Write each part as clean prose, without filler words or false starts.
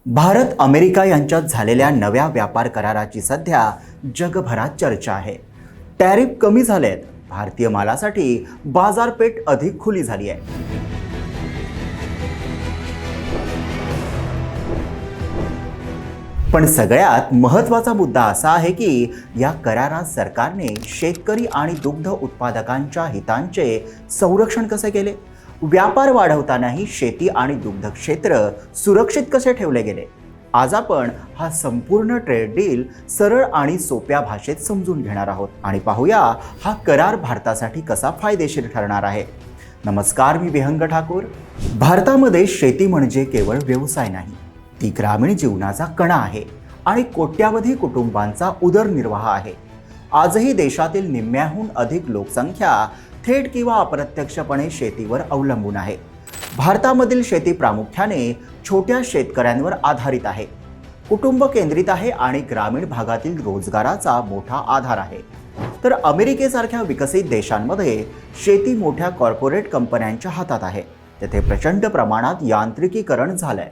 Bharat America यांच्यात झालेल्या नव्या व्यापार कराराची सध्या जगभरात चर्चा आहे। टॅरिफ कमी झालेत, भारतीय मालासाठी बाजारपेठ अधिक खुली झाली आहे। पण सगळ्यात महत्त्वाचा मुद्दा असा आहे की या करारात सरकारने शेतकरी आणि दुग्ध उत्पादकांच्या हितांचे संरक्षण कसे केले, व्यापार वाढवतानाही शेती आणि दुग्ध क्षेत्र सुरक्षित कसे ठेवले गेले। आज आपण हा संपूर्ण ट्रेड डील सरळ आणि सोप्या भाषेत समजून घेणार आहोत आणि पाहूया हा करार भारतासाठी कसा फायदेशीर ठरणार आहे। नमस्कार, मी विहंग ठाकूर। भारतामध्ये शेती म्हणजे केवळ व्यवसाय नाही, ती ग्रामीण जीवनाचा कणा आहे आणि कोट्यावधी कुटुंबांचा उदरनिर्वाह आहे। आजही देशातील निम्म्याहून अधिक लोकसंख्या थेट किंवा अप्रत्यक्षपणे शेतीवर अवलंबून आहे। भारतामधील शेती प्रामुख्याने छोट्या शेतकऱ्यांवर आधारित आहे, कुटुंब केंद्रित आहे आणि ग्रामीण भागातील रोजगाराचा मोठा आधार आहे। तर अमेरिकेसारख्या विकसित देशांमध्ये शेती मोठ्या कॉर्पोरेट कंपन्यांच्या हातात आहे। तेथे प्रचंड प्रमाणात यांत्रिकीकरण झालंय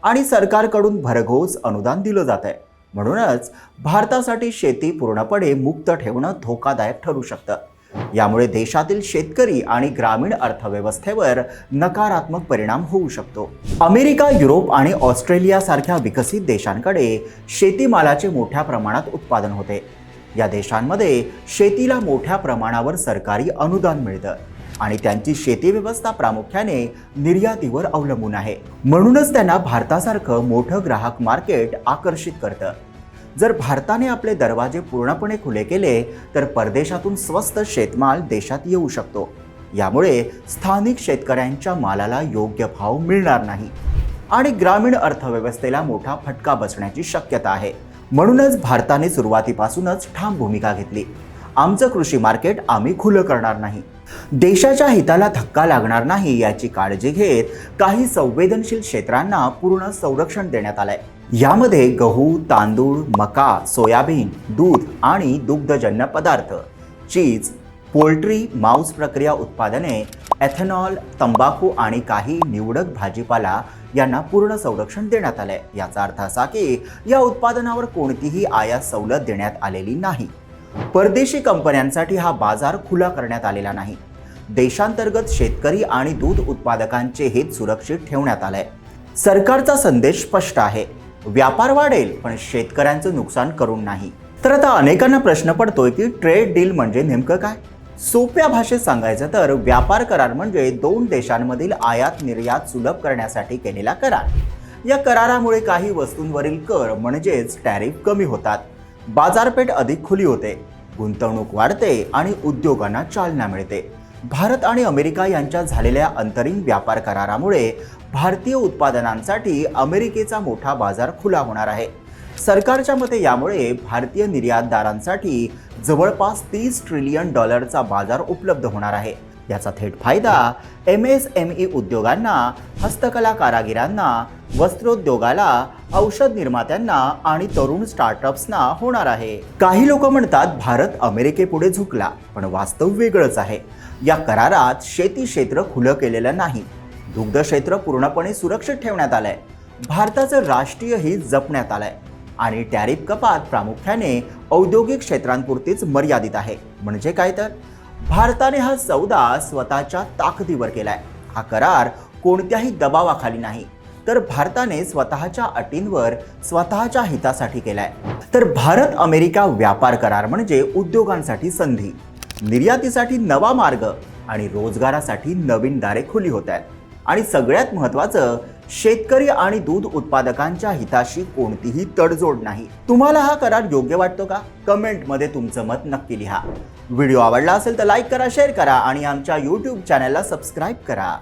आणि सरकारकडून भरघोस अनुदान दिलं जात आहे। म्हणूनच भारतासाठी शेती पूर्णपणे मुक्त ठेवणं धोकादायक ठरू शकतं। यामुळे देशातील शेतकरी आणि ग्रामीण अर्थव्यवस्थेवर नकारात्मक परिणाम होऊ शकतो। अमेरिका, युरोप आणि ऑस्ट्रेलिया सारख्या विकसित देशांकडे शेतीमालाचे मोठ्या प्रमाणात उत्पादन होते। या देशांमध्ये शेतीला मोठ्या प्रमाणावर सरकारी अनुदान मिळतं आणि त्यांची शेती व्यवस्था प्रामुख्याने निर्यातीवर अवलंबून आहे। म्हणूनच त्यांना भारतासारखं मोठं ग्राहक मार्केट आकर्षित करतं। जर भारताने आपले दरवाजे पूर्णपणे खुले केले तर परदेशातून स्वस्त शेतमाल देशात येऊ शकतो। यामुळे स्थानिक शेतकऱ्यांच्या मालाला योग्य भाव मिळणार नाही आणि ग्रामीण अर्थव्यवस्थेला मोठा फटका बसण्याची शक्यता आहे। म्हणूनच भारताने सुरुवातीपासूनच ठाम भूमिका घेतली, आमचं कृषी मार्केट आम्ही खुलं करणार नाही, देशाच्या हिताला धक्का लागणार नाही याची काळजी घेत काही संवेदनशील क्षेत्रांना पूर्ण संरक्षण देण्यात आलंय। यामध्ये गहू, तांदूळ, मका, सोयाबीन, दूध आणि दुग्धजन्य पदार्थ, चीज, पोल्ट्री, मांस प्रक्रिया उत्पादने, एथेनॉल, तंबाखू आणि काही निवडक भाजीपाला यांना पूर्ण संरक्षण देण्यात आलंय। याचा अर्थ असा की या उत्पादनावर कोणतीही आयात सवलत देण्यात आलेली नाही। परदेशी कंपन्यांसाठी हा बाजार खुला करण्यात आलेला नाही। देशांतर्गत शेतकरी आणि दूध उत्पादकांचे हित सुरक्षित ठेवण्यात आलंय। सरकारचा संदेश स्पष्ट आहे, व्यापार वाढेल पण शेतकऱ्यांचं नुकसान करून नाही। तर आता अनेकांना प्रश्न पडतोय की ट्रेड डील म्हणजे नेमकं काय? सोप्या भाषेत सांगायचं तर व्यापार करार म्हणजे दोन देशांमधील आयात निर्यात सुलभ करण्यासाठी केलेला करार। या करारामुळे काही वस्तूंवरील कर म्हणजेच टॅरिफ कमी होतात, बाजारपेठ अधिक खुली होते, गुंतवणूक वाढते आणि उद्योगांना चालना मिळते। भारत आणि अमेरिका यांच्यात झालेल्या अंतरिम व्यापार करारामुळे भारतीय उत्पादनांसाठी अमेरिकेचा मोठा बाजार खुला होणार आहे। सरकारच्या मते यामुळे भारतीय निर्यातदारांसाठी जवळपास $30 ट्रिलियन बाजार उपलब्ध होणार आहे। याचा थेट फायदा MSME उद्योगांना, हस्तकला कारागिरांना, वस्त्रोद्योगाला, औषध निर्मात्यांना आणि तरुण स्टार्टअप्सना होणार आहे। काही लोक म्हणतात भारत अमेरिकेपुढे झुकला, पण वास्तव वेगळंच आहे। या करारात शेती क्षेत्र खुलं केलेलं नाही, दुग्ध क्षेत्र पूर्णपणे सुरक्षित ठेवण्यात आलंय, भारताचं राष्ट्रीय हित जपण्यात आलंय आणि टॅरिफ कपात प्रामुख्याने औद्योगिक क्षेत्रांपुरतीच मर्यादित आहे। म्हणजे काय तर भारताने हा सौदा स्वतःच्या ताकदीवर केलाय। हा करार कोणत्याही दबावाखाली नाही, तर भारताने स्वतःच्या अटींवर स्वतःच्या हितासाठी केलाय। तर भारत अमेरिका व्यापार करार म्हणजे उद्योगांसाठी संधी, निर्यातीसाठी नवा मार्ग आणि रोजगारासाठी नवीन दारे खुली होत आहेत। आणि सगळ्यात महत्त्वाचं, शेतकरी आणि दूध उत्पादकांच्या हिताशी कोणतीही तडजोड नाही। तुम्हाला हा करार योग्य वाटतो का? कमेंटमध्ये तुमचं मत नक्की लिहा। व्हिडिओ आवडला असेल तर लाईक करा, शेअर करा आणि आमच्या YouTube चॅनलला सबस्क्राईब करा।